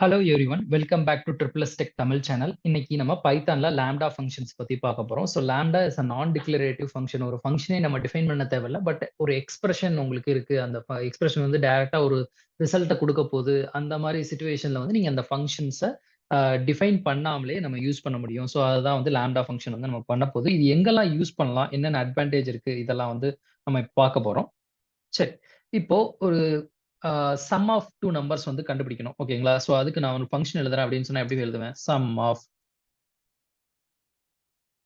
Hello everyone. Welcome back to triple S tech Tamil channel. இன்னைக்கு நம்ம பைத்தான்ல lambda functions பத்தி பார்க்க போறோம். ஸோ லாம்டா இஸ் அ நான் டிக்ளரேட்டிவ் ஃபங்ஷன். ஒரு ஃபங்ஷனே நம்ம டிஃபைன் பண்ண தேவையில்ல. பட் ஒரு எக்ஸ்பிரஷன் உங்களுக்கு இருக்கு. அந்த எக்ஸ்பிரஷன் வந்து டைரக்ட்டா ஒரு ரிசல்ட்ட குடுக்க போது. அந்த மாரி சிச்சுவேஷன்ல வந்து நீங்க அந்த ஃபங்ஷன்ஸ டிஃபைன் பண்ணாமலே நம்ம யூஸ் பண்ண முடியும். ஸோ அதுதான் வந்து லாம்டா ஃபங்ஷன் வந்து நம்ம பண்ண போது. இது எங்கெல்லாம் யூஸ் பண்ணலாம்? என்னென்ன அட்வான்டேஜ் இருக்கு? இதெல்லாம் வந்து நம்ம இப்ப பார்க்க போறோம். சரி. இப்போ ஒரு சம் ஆஃப் 2 நம்பர்ஸ் வந்து கண்டுபிடிக்கணும். ஓகேங்களா? சோ அதுக்கு நான் ஒரு ஃபங்ஷன் எழுதுறேன் அப்படின்னு சொன்னா எப்படி எழுதுவேன்?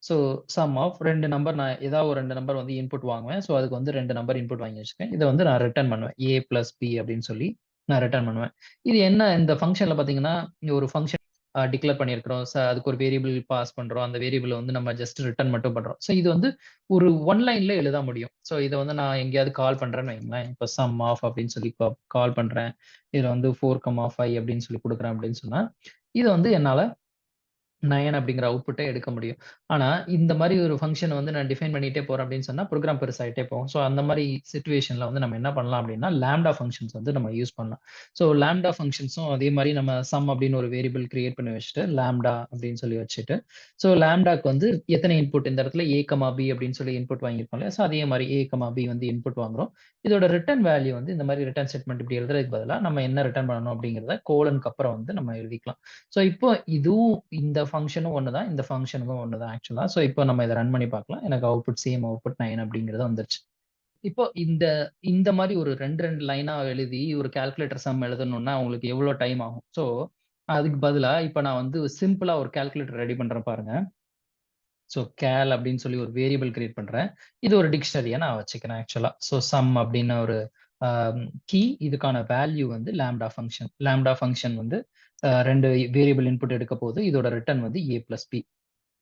சோ சம் ஆஃப் 2 நம்பர் நான் ஏதாவது ஒரு 2 நம்பர் வந்து இன்புட் வாங்குவேன். சோ அதுக்கு வந்து 2 நம்பர் இன்புட் வாங்கி வச்சுருக்கேன். இத வந்து நான் ரிட்டர்ன் பண்ணுவேன். A பிளஸ் B அப்படின்னு சொல்லி நான் ரிட்டர்ன் பண்ணுவேன். இது என்ன இந்த ஃபங்ஷன்ல பார்த்தீங்கன்னா, இங்க ஒரு ஃபங்ஷன் டிக்ளேர் பண்ணியிருக்கிறோம். அதுக்கு ஒரு வேரியபிள் பாஸ் பண்றோம். அந்த வேரியபிள வந்து நம்ம ஜஸ்ட் ரிட்டர்ன் மட்டும் பண்றோம். சோ இது வந்து ஒரு ஒன் லைன்ல எழுத முடியும். சோ இத வந்து நான் எங்கேயாவது கால் பண்றேன்னு வைங்களேன். இப்ப சம் ஆஃப் அப்படின்னு சொல்லி கால் பண்றேன். இதுல வந்து 4, 5 அப்படின்னு சொல்லி குடுக்குறேன் அப்படின்னு சொன்னா, இத வந்து என்னால 9 அப்படிங்கிற அவுட்புட்ட எடுக்க முடியும். ஆனா, இந்த மாரி ஒரு ஃபங்ஷன வந்து நான் டிஃபைன் பண்ணிட்டே போறேன் அப்படின்னு சொன்னா, ப்ரோகிராம் பெருசாயிட்டே போகும். ஸோ அந்த மாரி சிச்சுவேஷன்ல வந்து நம்ம என்ன பண்ணலாம் அப்படின்னா, லாம்டா ஃபங்ஷன்ஸ் வந்து நம்ம யூஸ் பண்ணலாம். ஸோ லாம்டா ஃபங்ஷன்ஸும் அதே மாரி நம்ம சம் அப்படின்னு ஒரு வேரியபிள் கிரியேட் பண்ணி வச்சுட்டு, லாம்டா அப்படின்னு சொல்லி வச்சுட்டு, ஸோ லாம்டாக்கு வந்து எத்தனை இன்புட் இந்த இடத்துல A, பி அப்படின்னு சொல்லி இன்புட் வாங்கியிருக்கோம் இல்லையா? ஸோ அதே மாரி A, பி வந்து இன்புட் வாங்குறோம். இதோட ரிட்டர்ன் வேல்யூ வந்து இந்த மாரி ரிட்டர்ன் ஸ்டேட்மெண்ட் இப்படி எழுதுறதுக்கு பதிலா, நம்ம என்ன ரிட்டர்ன் பண்ணணும் அப்படிங்கிறத கோலனுக்கு அப்புறம் வந்து நம்ம எழுதிக்கலாம். ஸோ இப்போ இதுவும் இந்த ஃபங்ஷனும் ஒண்ணு தான். இந்த ஃபங்ஷனுக்கும் ஒண்ணு தான் ஆக்சுவலா. ஸோ இப்போ நம்ம இத ரன் பண்ணி பார்க்கலாம். எனக்கு அவுட்புட் சேம் அவுட்புட் 9 அப்படிங்கிறது வந்துருச்சு. இப்போ இந்த இந்த மாரி ஒரு 2, 2 லைனா எழுதி ஒரு கால்குலேட்டர் சம் எழுதணும்னா உங்களுக்கு எவ்வளோ டைம் ஆகும்? ஸோ அதுக்கு பதிலா இப்ப நான் வந்து சிம்பிளா ஒரு கால்குலேட்டர் ரெடி பண்றேன் பாருங்க. ஸோ கால் அப்படின்னு சொல்லி ஒரு வேரியபிள் கிரியேட் பண்றேன். இது ஒரு டிக்ஷனரியா நான் வச்சுக்கிறேன் ஆக்சுவலா. ஸோ சம் அப்படின்னு ஒரு அ இதுக்கான வேல்யூ வந்து லாம்டா ஃபங்ஷன். லாம்டா ஃபங்ஷன் வந்து 2 வேரியபிள் இன்புட் எடுக்க போது. இதோட ரிட்டர்ன் வந்து A பிளஸ் B.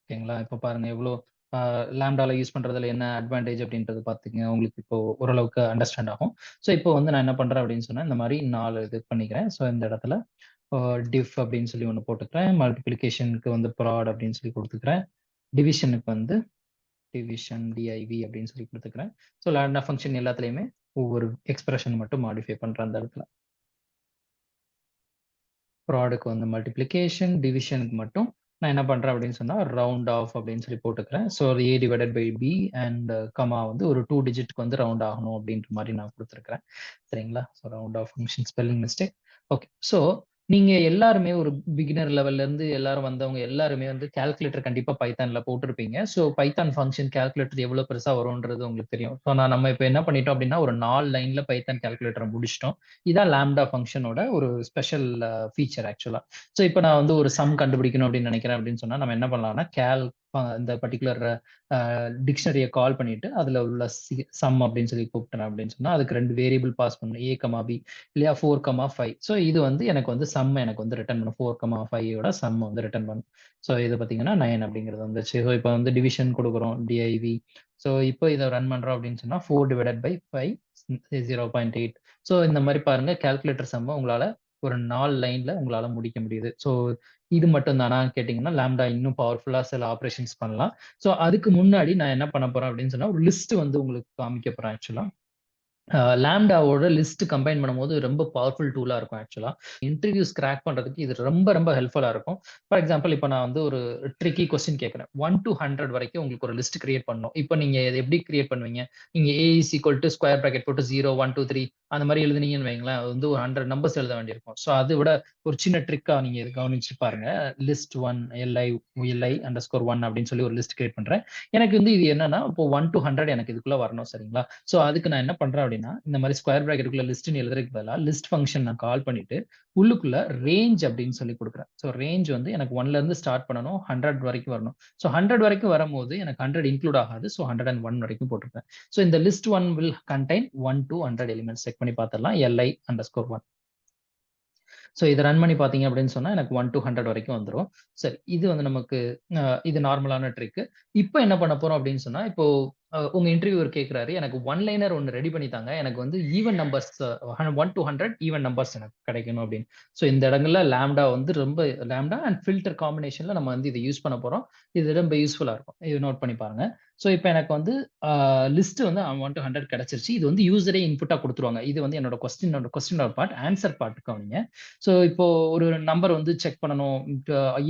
ஓகேங்களா? இப்ப பாருங்க எவ்வளோ அ லாம்டால யூஸ் பண்றதுல என்ன அட்வான்டேஜ் அப்படின்றது பார்த்துக்கங்க. உங்களுக்கு இப்போ ஓரளவுக்கு அண்டர்ஸ்டாண்ட் ஆகும். ஸோ இப்போ வந்து நான் என்ன பண்றேன் அப்படின்னு சொன்னா, இந்த மாரி 4 இது பண்ணிக்கிறேன். ஸோ இந்த இடத்துல டிஃப் அப்படின்னு சொல்லி ஒண்ணு போட்டுக்கிறேன். மல்டிப்ளிகேஷனுக்கு வந்து ப்ராட் அப்படின்னு சொல்லி குடுத்துக்கிறேன். டிவிஷனுக்கு வந்து டிவிஷன் டிஐவி அப்படின்னு சொல்லி குடுத்துக்கிறேன். ஸோ லாம்டா ஃபங்ஷன் எல்லாத்துலயுமே ஒவ்வொரு எக்ஸ்பிரஷன் மட்டும் மாடிஃபை பண்றேன் அந்த இடத்துல. ப்ராடுக்கு வந்து மல்டிப்ளிகேஷன், டிவிஷனுக்கு மட்டும் நான் என்ன பண்றேன் அப்படின்னு சொன்னா, ரவுண்ட் ஆஃப் அப்படின்னு சொல்லி போட்டுக்கிறேன். So A divided by B and comma வந்து ஒரு 2 டிஜிட்க்கு வந்து ரவுண்ட் ஆகணும் அப்படின்ற மாரி நான் குடுத்துருக்கிறேன். சரிங்களா? So round off function spelling mistake. Okay. So நீங்க எல்லாருமே ஒரு பிகினர் லெவல்ல இருந்து எல்லாரும் வந்தவங்க எல்லாருமே வந்து கால்குலேட்டர் கண்டிப்பா பைத்தான்ல போட்டிருப்பீங்க. ஸோ பைத்தான் ஃபங்ஷன் கால்குலேட்டர் எவ்வளோ பெருசா வரும்ன்றது உங்களுக்கு தெரியும். ஸோ நம்ம இப்ப என்ன பண்ணிட்டோம் அப்படின்னா, ஒரு 4 லைன்ல பைத்தான் கால்குலேட்டர முடிச்சுட்டோம். இதான் லாம்டா ஃபங்ஷனோட ஒரு ஸ்பெஷல் ஃபீச்சர் ஆக்சுவலா. ஸோ இப்ப நான் வந்து ஒரு சம் கண்டுபிடிக்கணும் அப்படின்னு நினைக்கிறேன் அப்படின்னு சொன்னா, நம்ம என்ன பண்ணலாம்னா, இந்த பர்ட்டிகுலர் டிக்ஷனரிய கால் பண்ணிட்டு, அதுல உள்ள சம் அப்படின்னு சொல்லி கூப்பிட்டேன் அப்படின்னு சொன்னா, அதுக்கு 2 வேரியபிள் பாஸ் பண்ணணும். A, B இல்லையா 4, 5. ஸோ இது வந்து எனக்கு வந்து சம் எனக்கு வந்து ரிட்டர்ன் பண்ணும். 4, 5 யோட சம் வந்து ரிட்டர்ன் பண்ணும். ஸோ இது பார்த்தீங்கன்னா 9 அப்படிங்கிறது வந்துச்சு. ஸோ இப்ப வந்து டிவிஷன் குடுக்குறோம். டிஐவி. ஸோ இப்போ இத ரன் பண்றோம் அப்படின்னு சொன்னா 4 டிவைடட் பை 5 0.8. ஸோ இந்த மாரி பாருங்க கால்குலேட்டர் சம்ம உங்களால ஒரு 4 லைன்ல உங்களால முடிக்க முடியுது. ஸோ இது மட்டும் தானான்னு கேட்டீங்கன்னா, லாம்டா இன்னும் பவர்ஃபுல்லா சில ஆப்பரேஷன்ஸ் பண்ணலாம். ஸோ அதுக்கு முன்னாடி நான் என்ன பண்ண போறேன் அப்படின்னு சொன்னா, ஒரு லிஸ்ட் வந்து உங்களுக்கு காமிக்க போறேன் ஆக்சுவலா. லாம்டாவோட லிஸ்ட் கம்பைன் பண்ணும்போது ரொம்ப பவர்ஃபுல் டூலா இருக்கும் ஆக்சுவலா. இன்டர்வியூஸ் கிராக் பண்றதுக்கு இது ரொம்ப ரொம்ப ஹெல்ப்ஃபுல்லா இருக்கும். ஃபார் எக்ஸாம்பிள் இப்ப நான் வந்து ஒரு ட்ரிக்கி கொஸ்டின் கேட்கிறேன். 1 டூ 100 வரைக்கும் உங்களுக்கு ஒரு லிஸ்ட் கிரியேட் பண்ணணும். இப்ப நீங்க இத எப்படி கிரியேட் பண்ணுவீங்க? நீங்க A is equal to square bracket போட்டு 0, 1, 2, 3 அந்த மாரி எழுதுனீங்கன்னு வைங்களேன், அது வந்து ஒரு 100 நம்பர்ஸ் எழுத வேண்டியிருக்கும். ஸோ அத விட ஒரு சின்ன ட்ரிக்கா நீங்க இத கவனிச்சு பாருங்க. லிஸ்ட் 1 li அண்டர்ஸ்கோர் 1 அப்படின்னு சொல்லி ஒரு லிஸ்ட் கிரியேட் பண்றேன். எனக்கு வந்து இது என்னன்னா, இப்போ 1 டூ 100 எனக்கு இதுக்குள்ள வரணும் சரிங்களா? சோ அதுக்கு நான் என்ன பண்றேன் அப்படின்னா, இந்த மாரி ஸ்கொயர் பிராக்கெட்டுக்குள்ள லிஸ்ட்ன்னு எழுதுறதுக்கு பதிலா, லிஸ்ட் ஃபங்ஷன் நான் கால் பண்ணிட்டு, உள்ளுக்குள்ள ரேஞ்ச் அப்படின்னு சொல்லி குடுக்குறேன். சோ ரேஞ்ச் வந்து எனக்கு 1ல இருந்து ஸ்டார்ட் பண்ணணும். 100 வரைக்கும் வரணும். சோ 100 வரைக்கும் வரும்போது எனக்கு 100 இன்க்ளூட் ஆகாது. சோ 101 வரைக்கும் போட்டிருப்பேன். சோ இந்த list 1 will contain 1 to 100 elements. Check பண்ணி பார்த்துடலாம். li_1. ஸோ இத ரன் பண்ணி பார்த்தீங்க அப்படின்னு சொன்னா, எனக்கு 1 டூ 100 வரைக்கும் வந்துரும். சரி, இது வந்து நமக்கு இது நார்மலான ட்ரிக்கு. இப்ப என்ன பண்ண போறோம் அப்படின்னு சொன்னா, இப்போ உங்க இன்டர்வியூவர் கேட்கிறாரு, எனக்கு ஒன் லைனர் ஒண்ணு ரெடி பண்ணி தாங்க. எனக்கு வந்து even numbers 1 to 100 even numbers எனக்கு கிடைக்கணும் அப்படின்னு. ஸோ இந்த இடங்கள்ல லாம்ப்டா வந்து ரொம்ப லாம்ப்டா அண்ட் ஃபில்டர் காம்பினேஷன்ல நம்ம வந்து இத யூஸ் பண்ண போறோம். இது ரொம்ப யூஸ்ஃபுல்லா இருக்கும். இத நோட் பண்ணி பாருங்க. ஸோ இப்ப எனக்கு வந்து லிஸ்ட் வந்து 1 to 100 கிடைச்சிருச்சு. இது வந்து யூசரே இன்புட்டா குடுத்துருவாங்க. இது வந்து என்னோட கொஸ்டினோட பார்ட். ஆன்சர் பார்ட் கவனிங்க. ஸோ இப்போ ஒரு நம்பர் வந்து செக் பண்ணணும்.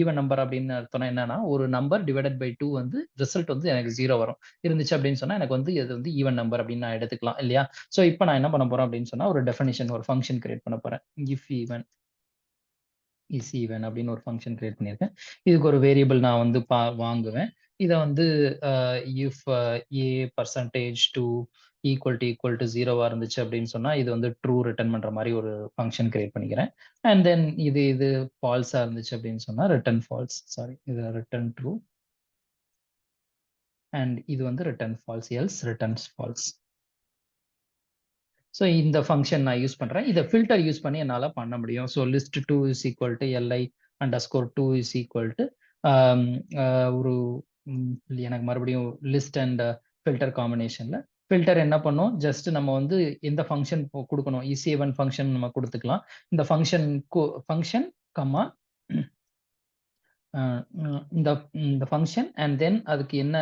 ஈவன் நம்பர் அப்படின்னு அர்த்தம்னா என்னன்னா, ஒரு நம்பர் டிவைடட் பை 2 வந்து ரிசல்ட் வந்து எனக்கு 0 வரும். இருந்துச்சு அப்படின்னு சொன்னா, எனக்கு வந்து இது வந்து ஈவன் நம்பர் அப்படின்னு நான் எடுத்துக்கலாம் இல்லையா? ஸோ இப்ப நான் என்ன பண்ண போறேன் அப்படின்னு சொன்னா, ஒரு டெஃபினிஷன் ஒரு ஃபங்ஷன் கிரியேட் பண்ண போறேன். இஃப் ஈவன் இஸ் ஈவன் அப்படின்னு ஒரு ஃபங்ஷன் கிரியேட் பண்ணியிருக்கேன். இதுக்கு ஒரு வேரியபிள் நான் வந்து வாங்குவேன். இத வந்து அ if a percentage 2 equal to 0வா இருந்துச்சு அப்படின்னு சொன்னா, இது வந்து ட்ரூ ரிட்டர்ன் பண்ற மாரி ஒரு ஃபங்ஷன் கிரியேட் பண்ணிக்கிறேன். அண்ட் தென் இது ஃபால்ஸா இருந்துச்சு அப்படின்னு சொன்னா, ரிட்டர்ன் ஃபால்ஸ். சாரி இது ரிட்டர்ன் ட்ரூ. அண்ட் இது வந்து return false. Else returns false. So இந்த ஃபங்ஷன் நான் யூஸ் பண்றேன். இத ஃபில்டர் யூஸ் பண்ணி என்னால பண்ண முடியும். So list2 is equal to li_2 is equal to um uh ஒரு எனக்கு மறுபடியும் லிஸ்ட் அண்ட் ஃபில்டர் காம்பினேஷன்ல ஃபில்டர் என்ன பண்ணும்? ஜஸ்ட் நம்ம வந்து எந்த ஃபங்ஷன் குடுக்கணும். EC1 ஃபங்ஷன் நம்ம குடுத்துக்கலாம். இந்த ஃபங்ஷன் கமா அ இந்த இந்த ஃபங்ஷன் அண்ட் தென் அதுக்கு என்ன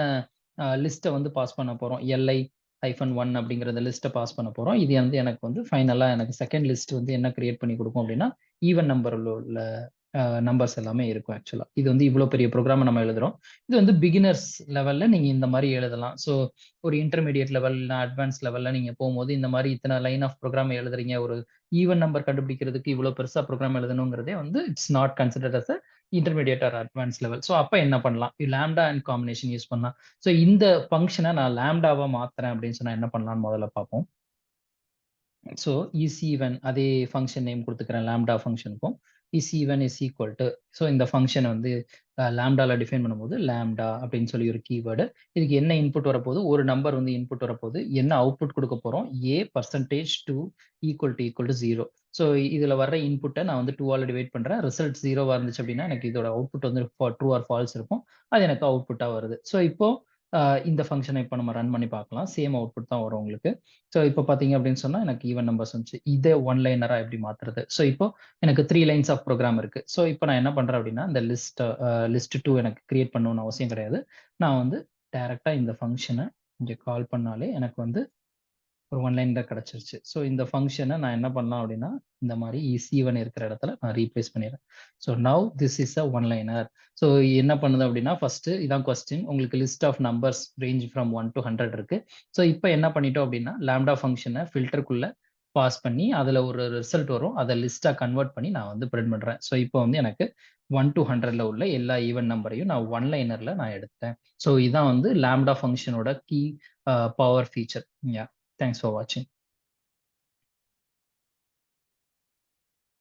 லிஸ்ட்ட வந்து பாஸ் பண்ண போறோம். li-1 அப்படிங்கிற அந்த லிஸ்ட்ட பாஸ் பண்ண போறோம். இது வந்து எனக்கு வந்து ஃபைனலா எனக்கு செகண்ட் லிஸ்ட் வந்து என்ன கிரியேட் பண்ணி குடுக்கும் அப்படின்னா, ஈவன் நம்பர்ல உள்ள நம்பர்ஸ் எல்லாமே இருக்கும் ஆக்சுவலா. இது வந்து இவ்ளோ பெரிய புரோகிராம நம்ம எழுதுறோம். இது வந்து பிகினர்ஸ் லெவல்ல நீங்க இந்த மாரி எழுதலாம். ஸோ ஒரு இன்டர்மீடியேட் லெவல் இல்ல அட்வான்ஸ் லெவல்ல நீங்க போம்போது இந்த மாரி இத்தன லைன் ஆஃப் புரோகிராம் எழுதுறீங்க. ஒரு ஈவன் நம்பர் கண்டுபிடிக்கிறதுக்கு இவ்ளோ பெருசா புரோகிராம் எழுதணுங்கிறதே வந்து it's not considered as intermediate or advance level. So அப்ப என்ன பண்ணலாம்? லாம்ப்டா அண்ட் காம்பினேஷன் யூஸ் பண்ணலாம். ஸோ இந்த ஃபங்ஷன நான் லாம்ப்டாவா மாத்துறேன் அப்படின்னு சொன்னா என்ன பண்ணலாம்னு முதல்ல பார்ப்போம். ஸோ EC1 அதே ஃபங்ஷன் நேம் குடுத்துக்கிறேன் லாம்ப்டா ஃபங்ஷனுக்கும். EC1 is equal to so இந்த ஃபங்ஷன வந்து லாம்ப்டால டிஃபைன் பண்ணும்போது லாம்ப்டா அப்படின்னு சொல்லி ஒரு கீவேர்டு. இதுக்கு என்ன இன்புட் வரப்போகுது? ஒரு நம்பர் வந்து இன்புட் வரப்போகுது. என்ன அவுட்புட் குடுக்க போறோம்? a%2 equal two 0. ஸோ இதுல வர்ற இன்புட்ட நான் வந்து 2ஆல டிவைட் பண்றேன். ரிசல்ட் 0வா இருந்துச்சு அப்படின்னா, எனக்கு இதோட அவுட்புட் வந்து ட்ரூ ஆர் ஃபால்ஸ் இருக்கும். அது எனக்கு அவுட்புட்டா வருது. ஸோ இப்போ இந்த ஃபங்ஷன இப்ப நம்ம ரன் பண்ணி பார்க்கலாம். சேம் அவுட்புட் தான் வரும் உங்களுக்கு. ஸோ இப்ப பார்த்தீங்க அப்படின்னு சொன்னா, எனக்கு ஈவன் நம்பர்ஸ் வந்துச்சு. இத ஒன் லைனரா எப்படி மாத்துறது? ஸோ இப்போ எனக்கு 3 லைன்ஸ் ஆஃப் புரோகிராம் இருக்கு. ஸோ இப்ப நான் என்ன பண்றேன் அப்படின்னா, இந்த லிஸ்ட்2 எனக்கு கிரியேட் பண்ணணும்னு அவசியம் கிடையாது. நான் வந்து டைரக்ட்டா இந்த ஃபங்ஷன இங்க கால் பண்ணாலே எனக்கு வந்து ஒரு ஒன் லைன் தான் கிடைச்சிருச்சு. ஸோ இந்த ஃபங்ஷன நான் என்ன பண்ணலாம் அப்படின்னா, இந்த மாரி EC1 இருக்கிற இடத்துல நான் ரீப்ளேஸ் பண்ணிடுறேன். So now this is a one liner. So என்ன பண்ணுது அப்படின்னா, ஃபர்ஸ்ட்டு இதான் கொஸ்டின். உங்களுக்கு list of numbers range from 1 to 100 இருக்கு. ஸோ இப்ப என்ன பண்ணிட்டோம் அப்படின்னா, லாம்ப்டா ஃபங்ஷன ஃபில்டருக்குள்ள பாஸ் பண்ணி, அதுல ஒரு ரிசல்ட் வரும். அத லிஸ்ட்டா கன்வெர்ட் பண்ணி நான் வந்து பிரிண்ட் பண்றேன். ஸோ இப்போ வந்து எனக்கு 1 to 100ல உள்ள எல்லா ஈவன் நம்பரையும் நான் ஒன் லைனர்ல நான் எடுத்துட்டேன். ஸோ இதான் வந்து லாம்ப்டா ஃபங்ஷனோட key power feature. Yeah! Thanks for watching.